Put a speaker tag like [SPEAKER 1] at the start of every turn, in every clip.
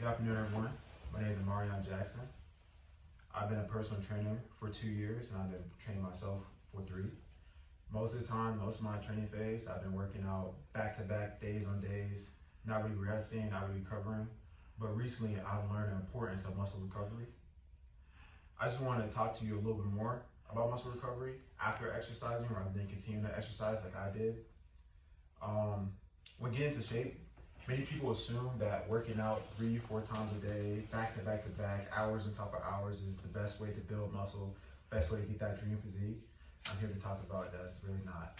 [SPEAKER 1] Good afternoon, everyone. My name is Marion Jackson. I've been a personal trainer for 2 years, and I've been training myself for 3. Most of the time, most of my training phase, I've been working out back-to-back, days on days, not really resting, not really recovering. But recently, I've learned the importance of muscle recovery. I just wanted to talk to you a little bit more about muscle recovery after exercising rather than continuing to exercise like I did. When getting into shape, many people assume that working out 3-4 times a day, back to back, hours on top of hours is the best way to build muscle, best way to get that dream physique. I'm here to talk about that. It's really not.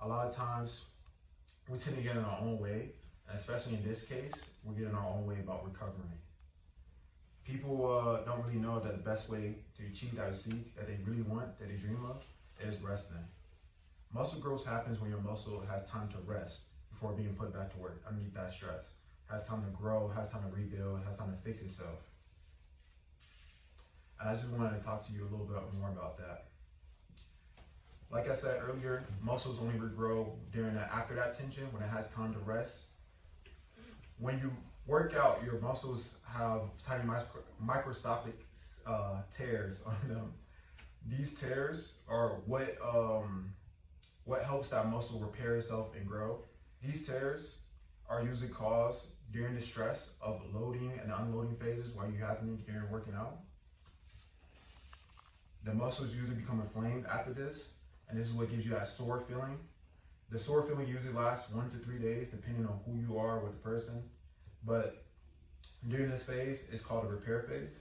[SPEAKER 1] A lot of times, we tend to get in our own way, and especially in this case, we get in our own way about recovering. People don't really know that the best way to achieve that physique that they really want, that they dream of, is resting. Muscle growth happens when your muscle has time to rest before being put back to work underneath that stress. Has time to grow, has time to rebuild, has time to fix itself. And I just wanted to talk to you a little bit more about that. Like I said earlier, muscles only regrow after that tension, when it has time to rest. When you work out, your muscles have tiny microscopic tears on them. These tears are what helps that muscle repair itself and grow. These tears are usually caused during the stress of loading and unloading phases while you're happening during working out. The muscles usually become inflamed after this, and this is what gives you that sore feeling. The sore feeling usually lasts 1 to 3 days, depending on who you are with the person. But during this phase, it's called a repair phase.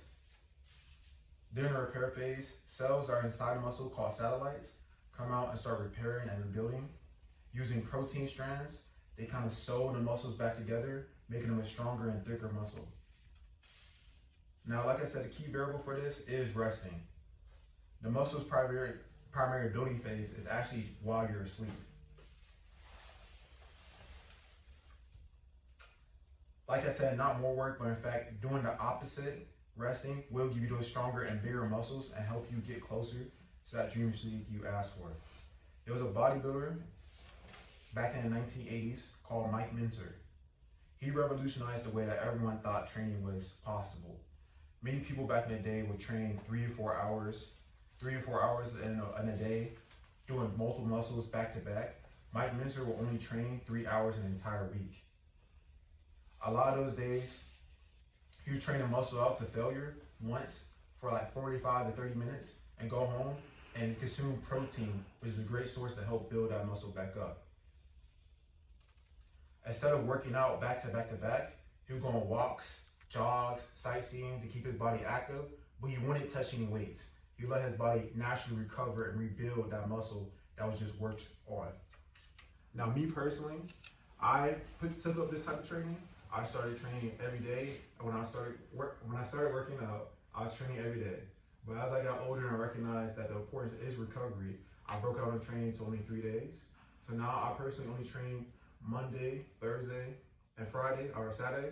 [SPEAKER 1] During the repair phase, cells that are inside the muscle called satellites come out and start repairing and rebuilding. Using protein strands, they kind of sew the muscles back together, making them a stronger and thicker muscle. Now, like I said, the key variable for this is resting. The muscle's primary building phase is actually while you're asleep. Like I said, not more work, but in fact, doing the opposite, resting, will give you those stronger and bigger muscles and help you get closer to that dream physique you asked for. There was a bodybuilder back in the 1980s called Mike Mentzer. He revolutionized the way that everyone thought training was possible. Many people back in the day would train 3 or 4 hours in a day, doing multiple muscles back to back. Mike Mentzer will only train 3 hours in an entire week. A lot of those days, he would train a muscle out to failure once for like 45 to 30 minutes and go home and consume protein, which is a great source to help build that muscle back up. Instead of working out back to back, he would go on walks, jogs, sightseeing to keep his body active, but he wouldn't touch any weights. He let his body naturally recover and rebuild that muscle that was just worked on. Now, me personally, I took up this type of training. I started training every day. When I started working out, I was training every day. But as I got older and I recognized that the importance is recovery, I broke out on training to only 3 days. So now I personally only train Monday, Thursday, and Friday or Saturday,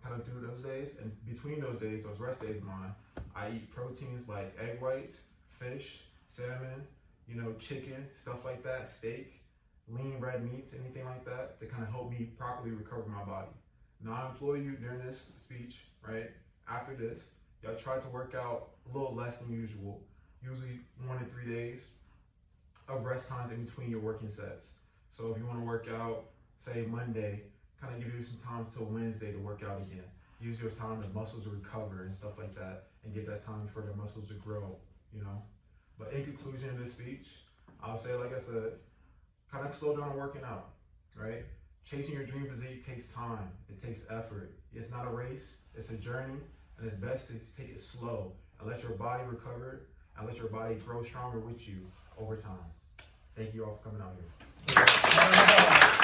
[SPEAKER 1] kind of through those days. And between those days, those rest days of mine, I eat proteins like egg whites, fish, salmon, chicken, stuff like that, steak, lean red meats, anything like that, to kind of help me properly recover my body. Now I implore you during this speech, right, after this, y'all try to work out a little less than usual, usually 1 to 3 days of rest times in between your working sets. So if you want to work out, say Monday, kind of give you some time till Wednesday to work out again. Use your time the muscles to recover and stuff like that, and get that time for the muscles to grow, But in conclusion of this speech, I'll say, like I said, kind of slow down working out, right? Chasing your dream physique takes time. It takes effort. It's not a race. It's a journey, and it's best to take it slow and let your body recover and let your body grow stronger with you over time. Thank you all for coming out here.